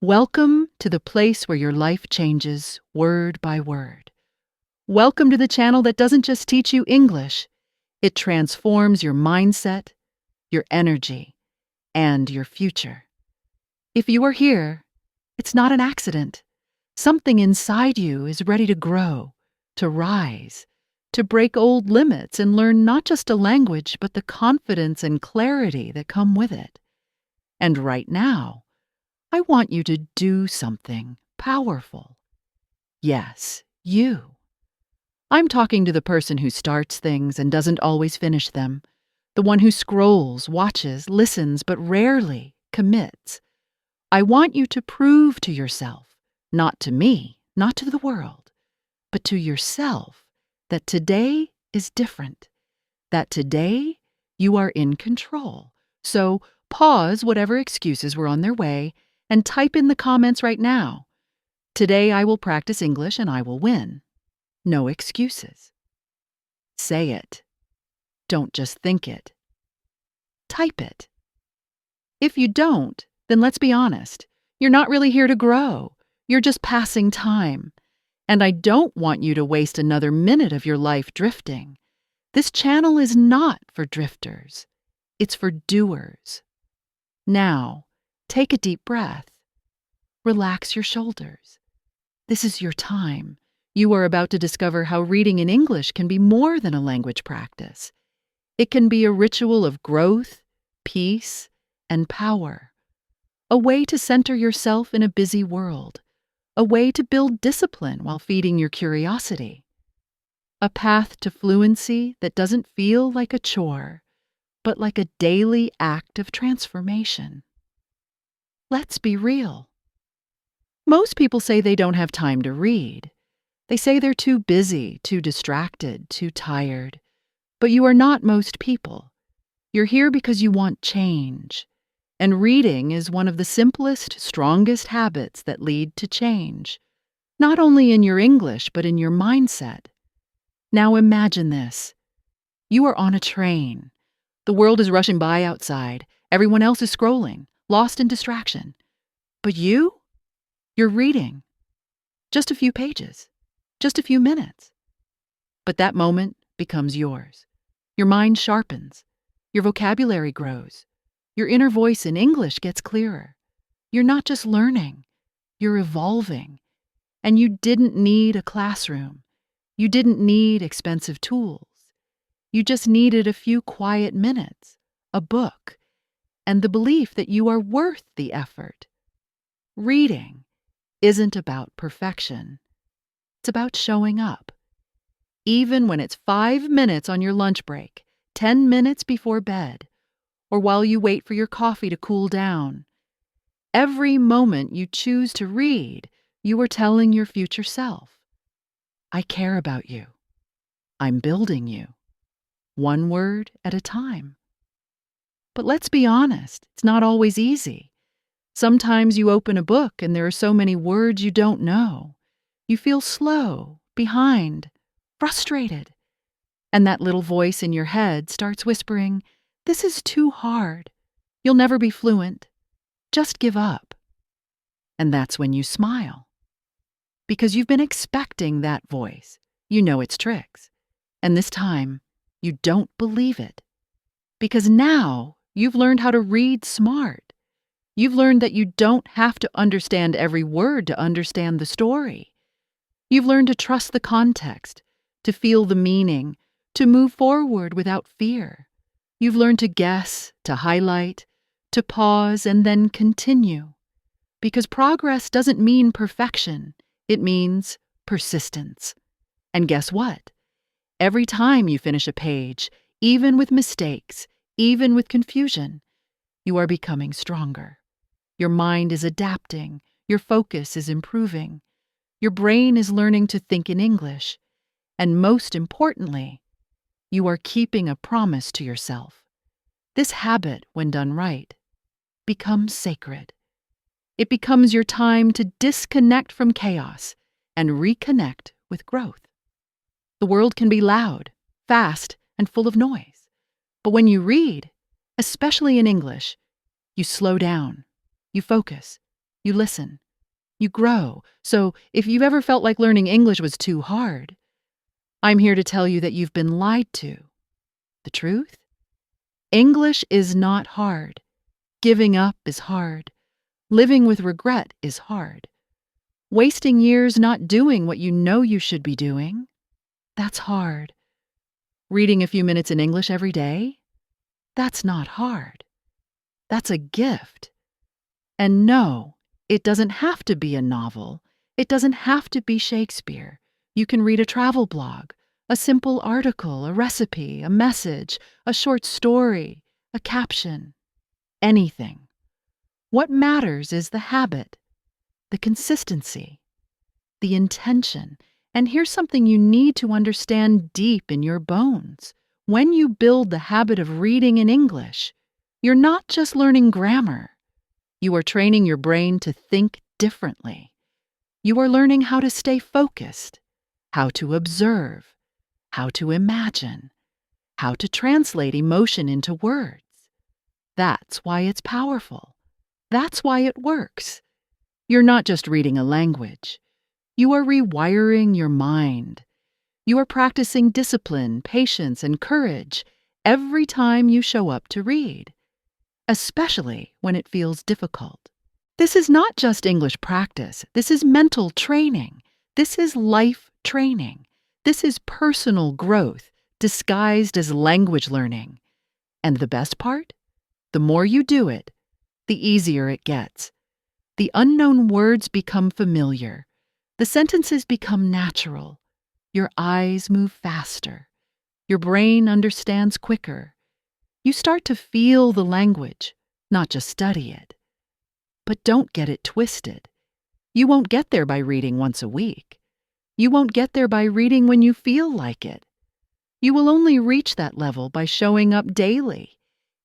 Welcome to the place where your life changes word by word. Welcome to the channel that doesn't just teach you English, it transforms your mindset, your energy, and your future. If you are here, it's not an accident. Something inside you is ready to grow, to rise, to break old limits and learn not just a language, but the confidence and clarity that come with it. And right now, I want you to do something powerful. Yes, you. I'm talking to the person who starts things and doesn't always finish them, the one who scrolls, watches, listens, but rarely commits. I want you to prove to yourself, not to me, not to the world, but to yourself, that today is different, that today you are in control. So pause whatever excuses were on their way and type in the comments right now. Today I will practice English and I will win. No excuses. Say it. Don't just think it. Type it. If you don't, then let's be honest. You're not really here to grow. You're just passing time. And I don't want you to waste another minute of your life drifting. This channel is not for drifters. It's for doers. Now, take a deep breath. Relax your shoulders. This is your time. You are about to discover how reading in English can be more than a language practice. It can be a ritual of growth, peace, and power. A way to center yourself in a busy world. A way to build discipline while feeding your curiosity. A path to fluency that doesn't feel like a chore, but like a daily act of transformation. Let's be real. Most people say they don't have time to read. They say they're too busy, too distracted, too tired. But you are not most people. You're here because you want change. And reading is one of the simplest, strongest habits that lead to change. Not only in your English, but in your mindset. Now imagine this. You are on a train. The world is rushing by outside. Everyone else is scrolling, lost in distraction. But you're reading. Just a few pages. Just a few minutes. But that moment becomes yours. Your mind sharpens. Your vocabulary grows. Your inner voice in English gets clearer. You're not just learning. You're evolving. And you didn't need a classroom. You didn't need expensive tools. You just needed a few quiet minutes, a book, and the belief that you are worth the effort. Reading isn't about perfection. It's about showing up. Even when it's 5 minutes on your lunch break, 10 minutes before bed, or while you wait for your coffee to cool down. Every moment you choose to read, you are telling your future self, I care about you. I'm building you. One word at a time. But let's be honest, it's not always easy. Sometimes you open a book and there are so many words you don't know. You feel slow, behind, frustrated. And that little voice in your head starts whispering, this is too hard. You'll never be fluent. Just give up. And that's when you smile. Because you've been expecting that voice. You know its tricks. And this time, you don't believe it. Because now you've learned how to read smart. You've learned that you don't have to understand every word to understand the story. You've learned to trust the context, to feel the meaning, to move forward without fear. You've learned to guess, to highlight, to pause, and then continue. Because progress doesn't mean perfection, it means persistence. And guess what? Every time you finish a page, even with mistakes, even with confusion, you are becoming stronger. Your mind is adapting, your focus is improving, your brain is learning to think in English, and most importantly, you are keeping a promise to yourself. This habit, when done right, becomes sacred. It becomes your time to disconnect from chaos and reconnect with growth. The world can be loud, fast, and full of noise. But when you read, especially in English, you slow down, you focus, You listen. You grow. So if you've ever felt like learning English was too hard, I'm here to tell you that you've been lied to. The truth? English is not hard. Giving up is hard. Living with regret is hard. Wasting years not doing what you know you should be doing, that's hard. Reading a few minutes in English every day, that's not hard. That's a gift. And no, it doesn't have to be a novel. It doesn't have to be Shakespeare. You can read a travel blog, a simple article, a recipe, a message, a short story, a caption, anything. What matters is the habit, the consistency, the intention. And here's something you need to understand deep in your bones. When you build the habit of reading in English, you're not just learning grammar. You are training your brain to think differently. You are learning how to stay focused, how to observe, how to imagine, how to translate emotion into words. That's why it's powerful. That's why it works. You're not just reading a language. You are rewiring your mind. You are practicing discipline, patience, and courage every time you show up to read, especially when it feels difficult. This is not just English practice. This is mental training. This is life training. This is personal growth disguised as language learning. And the best part? The more you do it, the easier it gets. The unknown words become familiar. The sentences become natural. Your eyes move faster. Your brain understands quicker. You start to feel the language, not just study it. But don't get it twisted. You won't get there by reading once a week. You won't get there by reading when you feel like it. You will only reach that level by showing up daily,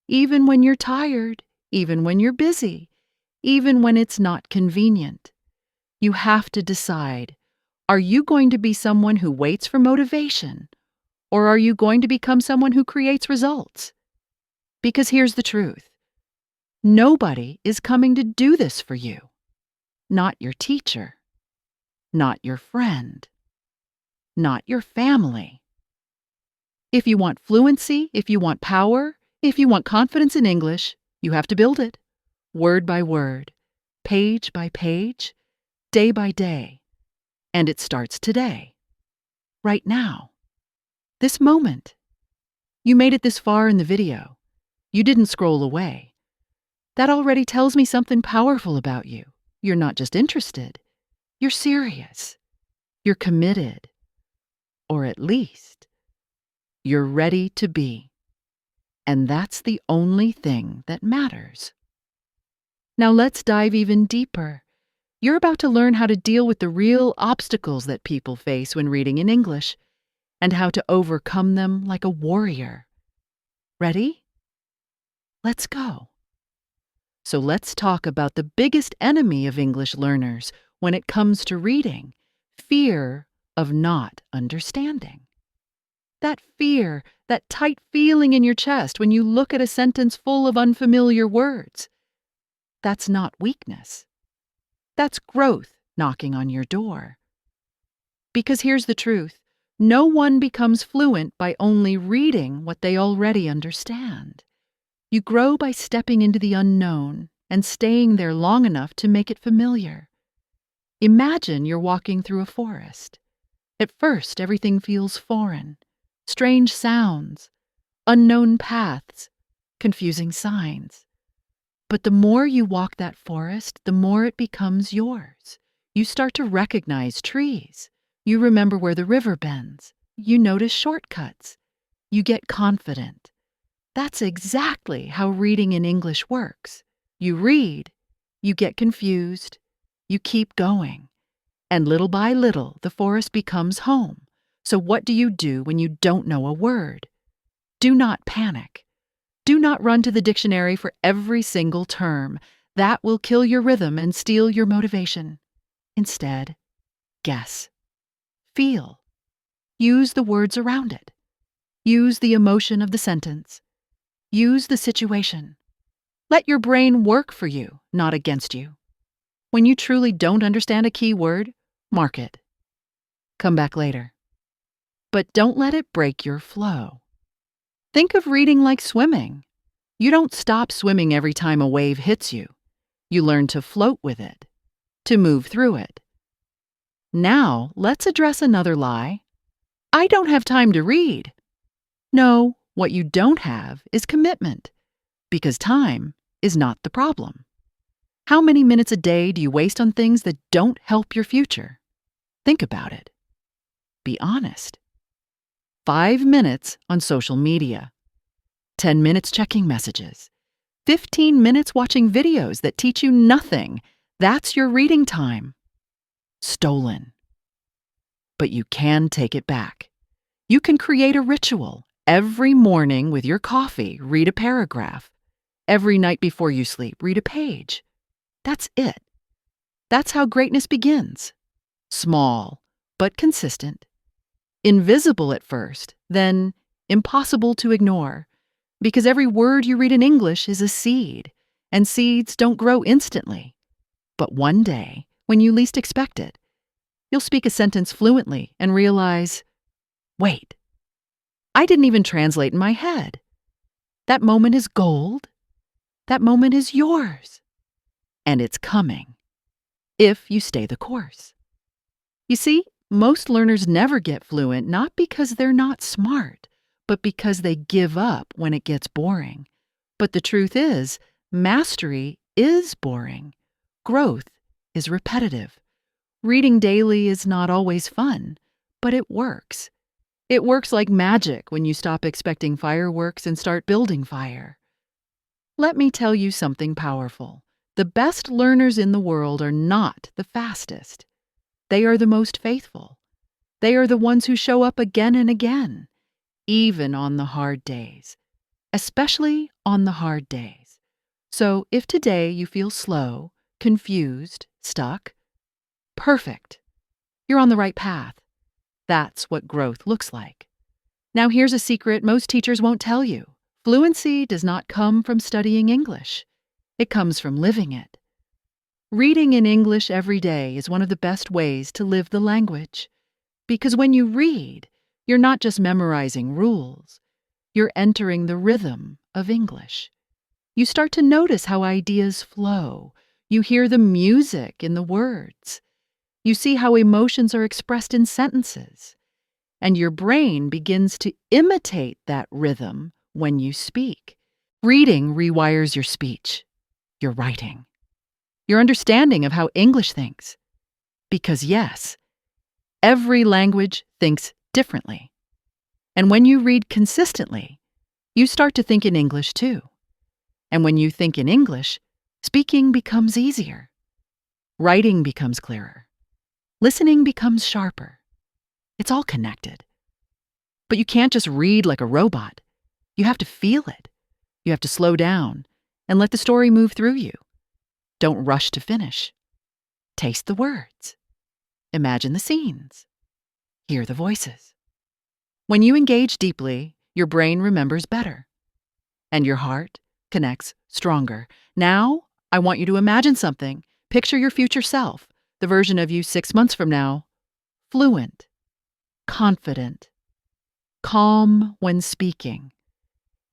even when you're tired, even when you're busy, even when it's not convenient. You have to decide, are you going to be someone who waits for motivation, or are you going to become someone who creates results? Because here's the truth. Nobody is coming to do this for you. Not your teacher. Not your friend. Not your family. If you want fluency, if you want power, if you want confidence in English, you have to build it. Word by word, page by page, day by day. And it starts today. Right now. This moment. You made it this far in the video. You didn't scroll away. That already tells me something powerful about you. You're not just interested. You're serious. You're committed. Or at least, you're ready to be. And that's the only thing that matters. Now let's dive even deeper. You're about to learn how to deal with the real obstacles that people face when reading in English, and how to overcome them like a warrior. Ready? Let's go. So let's talk about the biggest enemy of English learners when it comes to reading: fear of not understanding. That fear, that tight feeling in your chest when you look at a sentence full of unfamiliar words. That's not weakness. That's growth knocking on your door. Because here's the truth. No one becomes fluent by only reading what they already understand. You grow by stepping into the unknown and staying there long enough to make it familiar. Imagine you're walking through a forest. At first, everything feels foreign. Strange sounds, unknown paths, confusing signs. But the more you walk that forest, the more it becomes yours. You start to recognize trees. You remember where the river bends. You notice shortcuts. You get confident. That's exactly how reading in English works. You read, you get confused, you keep going. And little by little, the forest becomes home. So what do you do when you don't know a word? Do not panic. Do not run to the dictionary for every single term. That will kill your rhythm and steal your motivation. Instead, guess. Feel. Use the words around it. Use the emotion of the sentence. Use the situation. Let your brain work for you, not against you. When you truly don't understand a key word, mark it. Come back later. But don't let it break your flow. Think of reading like swimming. You don't stop swimming every time a wave hits you. You learn to float with it, to move through it. Now, let's address another lie. I don't have time to read. No, what you don't have is commitment, because time is not the problem. How many minutes a day do you waste on things that don't help your future? Think about it. Be honest. 5 minutes on social media, 10 minutes checking messages, 15 minutes watching videos that teach you nothing. That's your reading time. Stolen. But you can take it back. You can create a ritual. Every morning with your coffee, read a paragraph. Every night before you sleep, read a page. That's it. That's how greatness begins. Small, but consistent. Invisible at first, then impossible to ignore, because every word you read in English is a seed, and seeds don't grow instantly. But one day, when you least expect it, you'll speak a sentence fluently and realize, wait, I didn't even translate in my head. That moment is gold. That moment is yours. And it's coming, if you stay the course. You see, most learners never get fluent not because they're not smart, but because they give up when it gets boring. But the truth is, mastery is boring. Growth is repetitive. Reading daily is not always fun, but it works. It works like magic when you stop expecting fireworks and start building fire. Let me tell you something powerful. The best learners in the world are not the fastest. They are the most faithful. They are the ones who show up again and again, even on the hard days, especially on the hard days. So if today you feel slow, confused, stuck, perfect. You're on the right path. That's what growth looks like. Now here's a secret most teachers won't tell you. Fluency does not come from studying English. It comes from living it. Reading in English every day is one of the best ways to live the language. Because when you read, you're not just memorizing rules. You're entering the rhythm of English. You start to notice how ideas flow. You hear the music in the words. You see how emotions are expressed in sentences. And your brain begins to imitate that rhythm when you speak. Reading rewires your speech, your writing, your understanding of how English thinks. Because yes, every language thinks differently. And when you read consistently, you start to think in English too. And when you think in English, speaking becomes easier. Writing becomes clearer. Listening becomes sharper. It's all connected. But you can't just read like a robot. You have to feel it. You have to slow down and let the story move through you. Don't rush to finish. Taste the words. Imagine the scenes. Hear the voices. When you engage deeply, your brain remembers better. And your heart connects stronger. Now, I want you to imagine something. Picture your future self, the version of you 6 months from now. Fluent, confident, calm when speaking,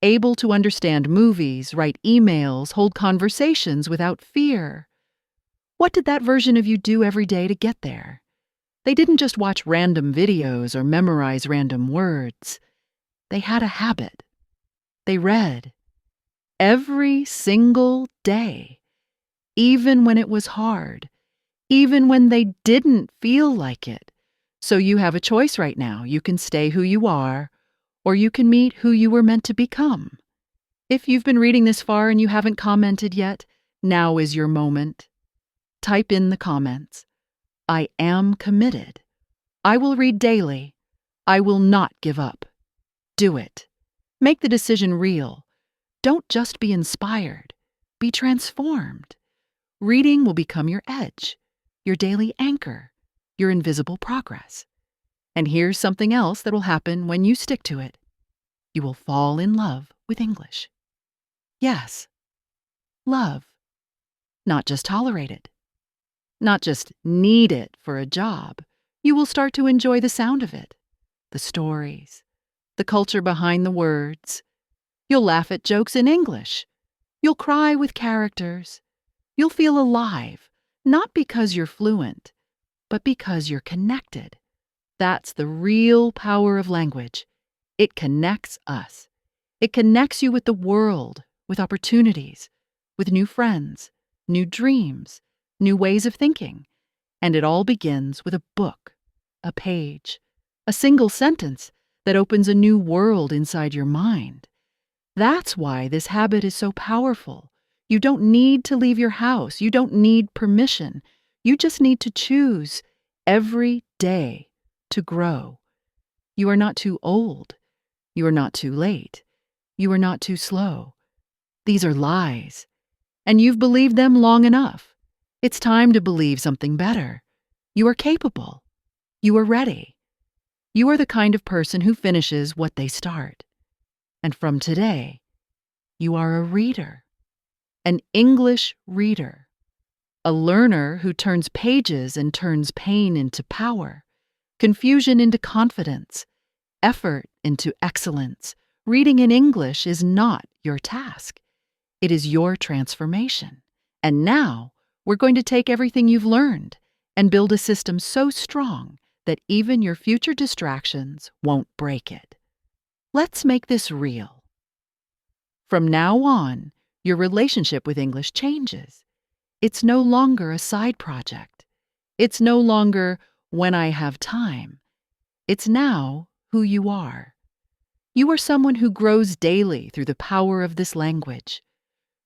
able to understand movies, write emails, hold conversations without fear. What did that version of you do every day to get there? They didn't just watch random videos or memorize random words. They had a habit. They read every single day, even when it was hard, even when they didn't feel like it. So you have a choice right now. You can stay who you are, or you can meet who you were meant to become. If you've been reading this far and you haven't commented yet, now is your moment. Type in the comments, I am committed. I will read daily. I will not give up. Do it. Make the decision real. Don't just be inspired. Be transformed. Reading will become your edge, your daily anchor, your invisible progress. And here's something else that will happen when you stick to it. You will fall in love with English. Yes, love. Not just tolerate it. not just need it for a job. You will start to enjoy the sound of it, the stories, the culture behind the words. You'll laugh at jokes in English. You'll cry with characters. You'll feel alive, not because you're fluent, but because you're connected. That's the real power of language. It connects us. It connects you with the world, with opportunities, with new friends, new dreams, new ways of thinking. And it all begins with a book, a page, a single sentence that opens a new world inside your mind. That's why this habit is so powerful. You don't need to leave your house. You don't need permission. You just need to choose every day to grow. You are not too old. You are not too late. You are not too slow. These are lies, and you've believed them long enough. It's time to believe something better. You are capable. You are ready. You are the kind of person who finishes what they start. And from today, you are a reader, an English reader, a learner who turns pages and turns pain into power, confusion into confidence, effort into excellence. Reading in English is not your task. It is your transformation. And now, we're going to take everything you've learned and build a system so strong that even your future distractions won't break it. Let's make this real. From now on, your relationship with English changes. It's no longer a side project. It's no longer when I have time. It's now who you are. You are someone who grows daily through the power of this language.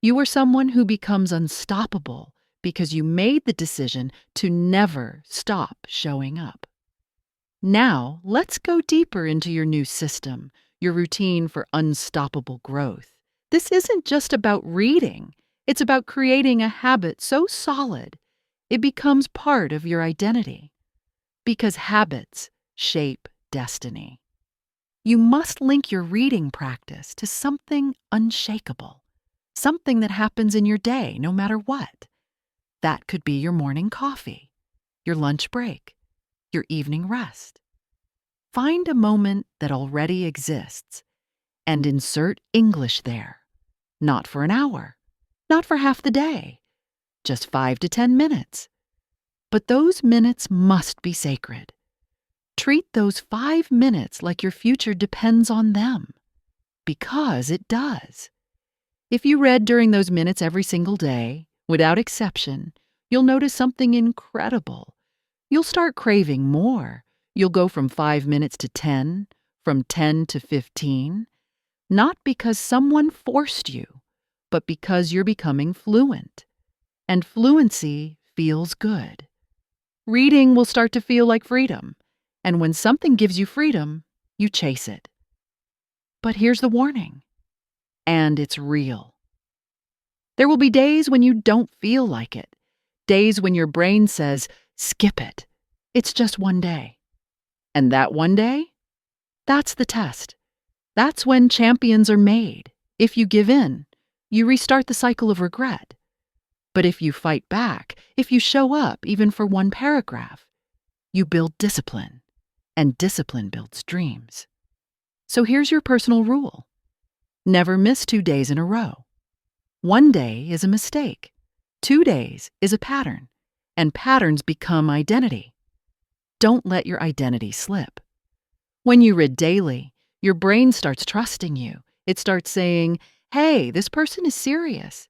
You are someone who becomes unstoppable because you made the decision to never stop showing up. Now, let's go deeper into your new system, your routine for unstoppable growth. This isn't just about reading. It's about creating a habit so solid, it becomes part of your identity. Because habits shape destiny. You must link your reading practice to something unshakable, something that happens in your day no matter what. That could be your morning coffee, your lunch break, your evening rest. Find a moment that already exists and insert English there. Not for an hour, not for half the day, just 5 to 10 minutes. But those minutes must be sacred. Treat those 5 minutes like your future depends on them, because it does. If you read during those minutes every single day, without exception, you'll notice something incredible. You'll start craving more. You'll go from 5 minutes to 10, from 10 to 15, not because someone forced you, but because you're becoming fluent. And fluency feels good. Reading will start to feel like freedom. And when something gives you freedom, you chase it. But here's the warning. And it's real. There will be days when you don't feel like it. Days when your brain says, skip it. It's just one day. And that one day? That's the test. That's when champions are made. If you give in, you restart the cycle of regret. But if you fight back, if you show up even for one paragraph, you build discipline. And discipline builds dreams. So here's your personal rule. Never miss 2 days in a row. 1 day is a mistake. 2 days is a pattern. And patterns become identity. Don't let your identity slip. When you read daily, your brain starts trusting you. It starts saying, hey, this person is serious.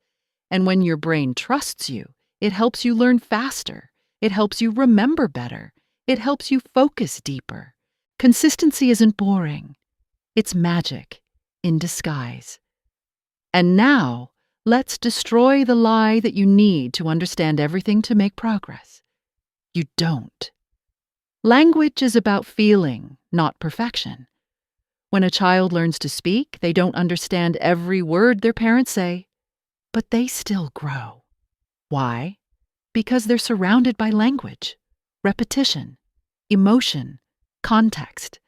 And when your brain trusts you, it helps you learn faster. It helps you remember better. It helps you focus deeper. Consistency isn't boring. It's magic in disguise. And now, let's destroy the lie that you need to understand everything to make progress. You don't. Language is about feeling, not perfection. When a child learns to speak, they don't understand every word their parents say, but they still grow. Why? Because they're surrounded by language, repetition, emotion, context.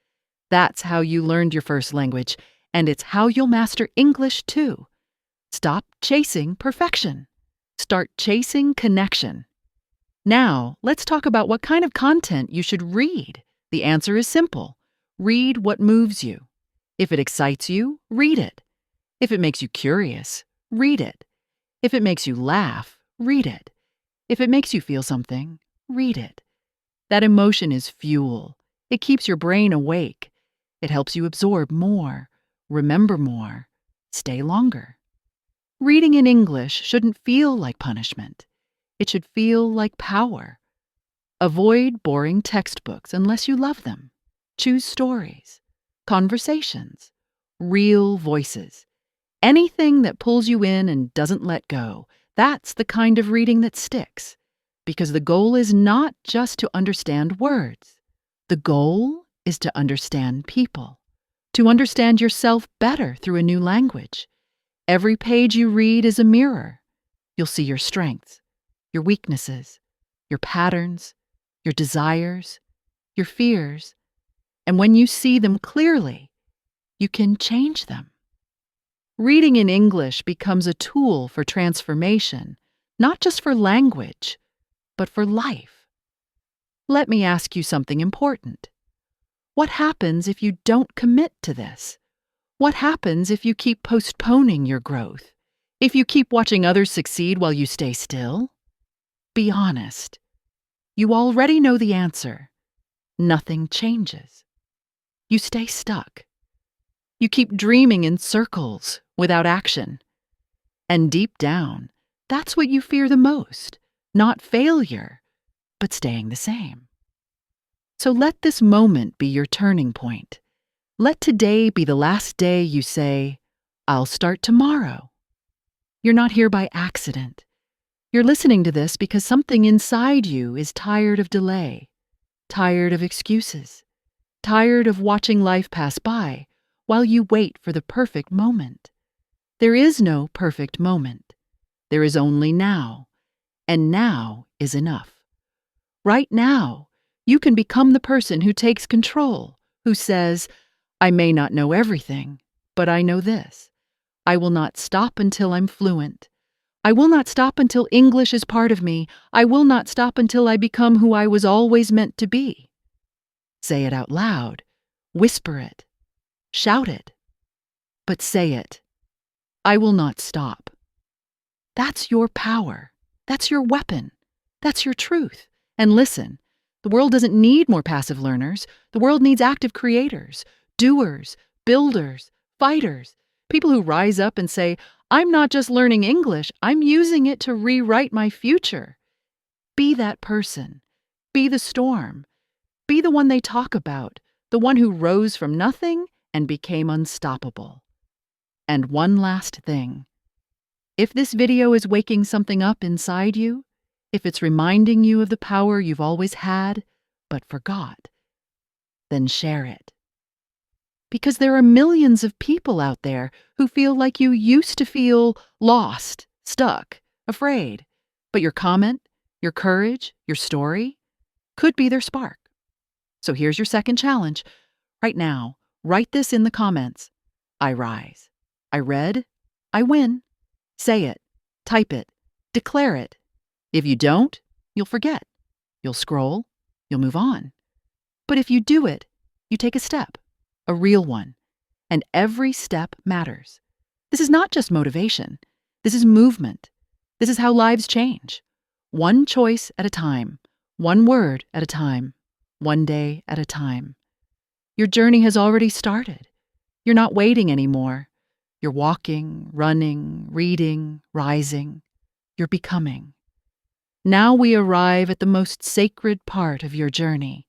That's how you learned your first language, and it's how you'll master English too. Stop chasing perfection. Start chasing connection. Now, let's talk about what kind of content you should read. The answer is simple. Read what moves you. If it excites you, read it. If it makes you curious, read it. If it makes you laugh, read it. If it makes you feel something, read it. That emotion is fuel. It keeps your brain awake. It helps you absorb more, remember more, stay longer. Reading in English shouldn't feel like punishment. It should feel like power. Avoid boring textbooks unless you love them. Choose stories, conversations, real voices. Anything that pulls you in and doesn't let go. That's the kind of reading that sticks. Because the goal is not just to understand words. The goal is to understand people. To understand yourself better through a new language. Every page you read is a mirror. You'll see your strengths, your weaknesses, your patterns, your desires, your fears. And when you see them clearly, you can change them. Reading in English becomes a tool for transformation, not just for language, but for life. Let me ask you something important. What happens if you don't commit to this? What happens if you keep postponing your growth? If you keep watching others succeed while you stay still? Be honest. You already know the answer. Nothing changes. You stay stuck. You keep dreaming in circles without action. And deep down, that's what you fear the most. Not failure, but staying the same. So let this moment be your turning point. Let today be the last day you say, I'll start tomorrow. You're not here by accident. You're listening to this because something inside you is tired of delay, tired of excuses, tired of watching life pass by while you wait for the perfect moment. There is no perfect moment. There is only now, and now is enough. Right now, you can become the person who takes control, who says, I may not know everything, but I know this. I will not stop until I'm fluent. I will not stop until English is part of me. I will not stop until I become who I was always meant to be. Say it out loud. Whisper it. Shout it. But say it. I will not stop. That's your power. That's your weapon. That's your truth. And listen, the world doesn't need more passive learners. The world needs active creators, doers, builders, fighters, people who rise up and say, I'm not just learning English, I'm using it to rewrite my future. Be that person. Be the storm. Be the one they talk about, the one who rose from nothing and became unstoppable. And one last thing. If this video is waking something up inside you, if it's reminding you of the power you've always had but forgot, then share it. Because there are millions of people out there who feel like you used to feel lost, stuck, afraid, but your comment, your courage, your story could be their spark. So here's your second challenge. Right now, write this in the comments. I rise. I read. I win. Say it. Type it. Declare it. If you don't, you'll forget. You'll scroll. You'll move on. But if you do it, you take a step, a real one. And every step matters. This is not just motivation. This is movement. This is how lives change. One choice at a time. One word at a time. One day at a time. Your journey has already started. You're not waiting anymore. You're walking, running, reading, rising. You're becoming. Now we arrive at the most sacred part of your journey,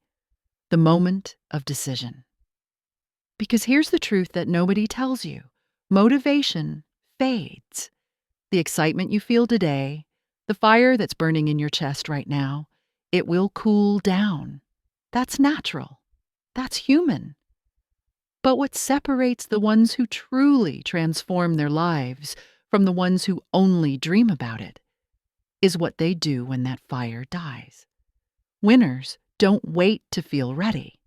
the moment of decision. Because here's the truth that nobody tells you. Motivation fades. The excitement you feel today, the fire that's burning in your chest right now, it will cool down. That's natural. That's human. But what separates the ones who truly transform their lives from the ones who only dream about it is what they do when that fire dies. Winners don't wait to feel ready.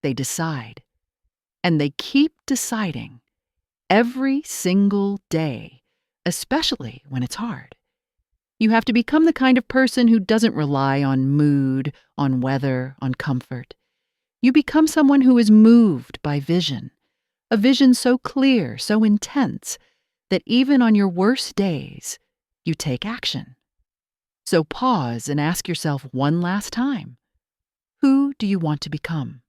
They decide. And they keep deciding every single day, especially when it's hard. You have to become the kind of person who doesn't rely on mood, on weather, on comfort. You become someone who is moved by vision, a vision so clear, so intense, that even on your worst days, you take action. So pause and ask yourself one last time, who do you want to become?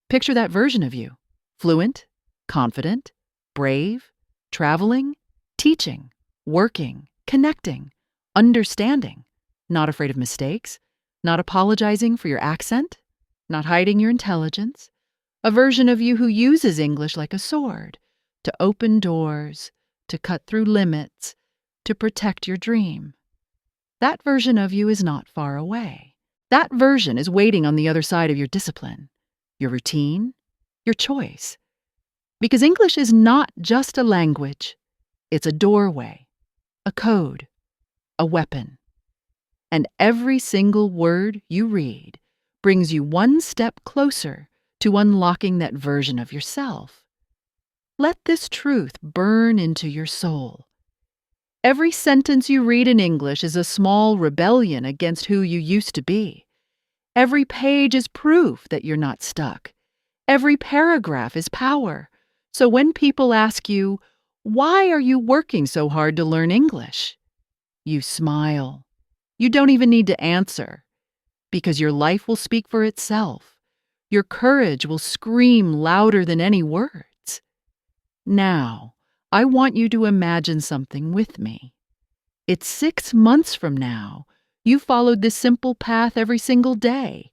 Picture that version of you, fluent, confident, brave, traveling, teaching, working, connecting, understanding, not afraid of mistakes, not apologizing for your accent, not hiding your intelligence, a version of you who uses English like a sword to open doors, to cut through limits, to protect your dream. That version of you is not far away. That version is waiting on the other side of your discipline, your routine, your choice. Because English is not just a language, it's a doorway, a code, a weapon. And every single word you read brings you one step closer to unlocking that version of yourself. Let this truth burn into your soul. Every sentence you read in English is a small rebellion against who you used to be. Every page is proof that you're not stuck. Every paragraph is power. So when people ask you, why are you working so hard to learn English? You smile. You don't even need to answer, because your life will speak for itself. Your courage will scream louder than any words. Now, I want you to imagine something with me. It's 6 months from now. You followed this simple path every single day.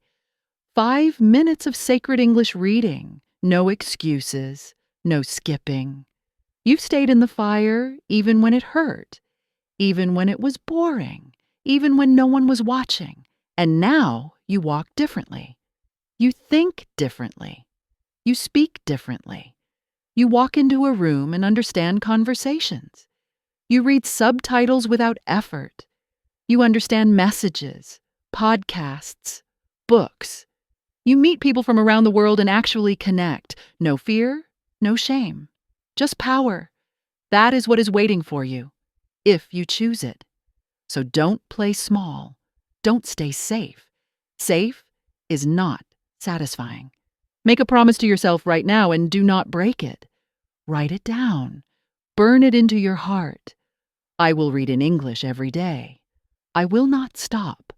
5 minutes of sacred English reading, no excuses, no skipping. You've stayed in the fire even when it hurt, even when it was boring, even when no one was watching. And now you walk differently. You think differently. You speak differently. You walk into a room and understand conversations. You read subtitles without effort. You understand messages, podcasts, books. You meet people from around the world and actually connect. No fear, no shame, just power. That is what is waiting for you, if you choose it. So don't play small. Don't stay safe. Safe is not satisfying. Make a promise to yourself right now and do not break it. Write it down. Burn it into your heart. I will read in English every day. I will not stop.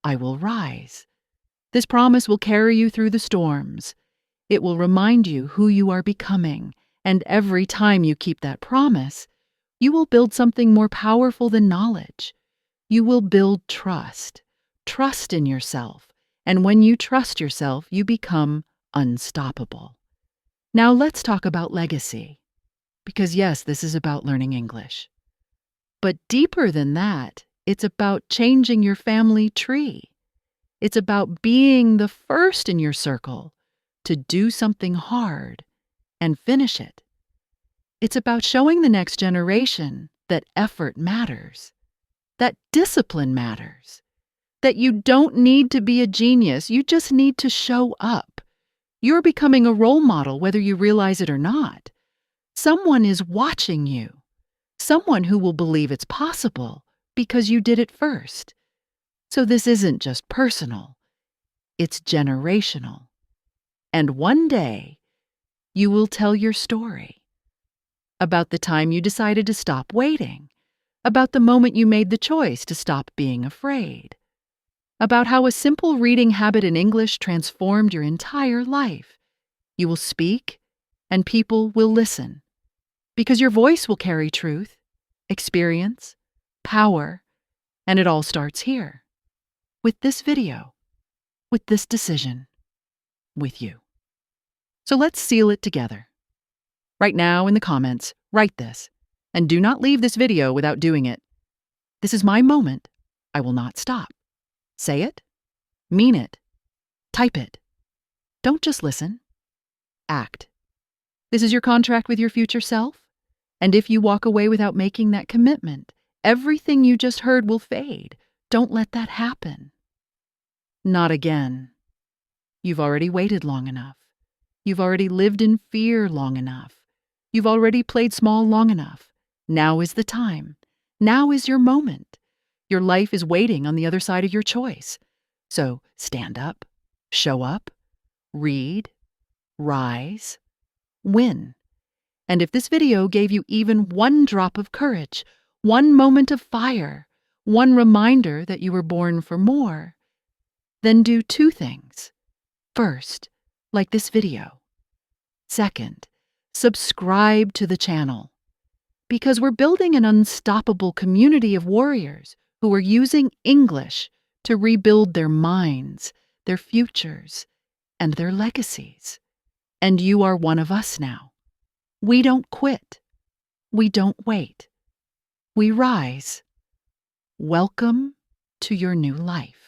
I will rise. This promise will carry you through the storms. It will remind you who you are becoming, and every time you keep that promise, you will build something more powerful than knowledge. You will build trust in yourself, and when you trust yourself, you become unstoppable. Now let's talk about legacy, because yes, this is about learning English. But deeper than that, it's about changing your family tree. It's about being the first in your circle to do something hard and finish it. It's about showing the next generation that effort matters, that discipline matters, that you don't need to be a genius, you just need to show up. You're becoming a role model whether you realize it or not. Someone is watching you, someone who will believe it's possible because you did it first. So this isn't just personal, it's generational. And one day, you will tell your story about the time you decided to stop waiting, about the moment you made the choice to stop being afraid, about how a simple reading habit in English transformed your entire life. You will speak, and people will listen, because your voice will carry truth, experience, power, and it all starts here, with this video, with this decision, with you. So let's seal it together. Right now in the comments, write this, and do not leave this video without doing it. This is my moment. I will not stop. Say it, mean it, type it. Don't just listen. Act. This is your contract with your future self, and if you walk away without making that commitment, everything you just heard will fade. Don't let that happen. Not again. You've already waited long enough. You've already lived in fear long enough. You've already played small long enough. Now is the time. Now is your moment. Your life is waiting on the other side of your choice. So stand up, show up, read, rise, win. And if this video gave you even one drop of courage, one moment of fire, one reminder that you were born for more, then do two things. First, like this video. Second, subscribe to the channel. Because we're building an unstoppable community of warriors who are using English to rebuild their minds, their futures, and their legacies. And you are one of us now. We don't quit. We don't wait. We rise. Welcome to your new life.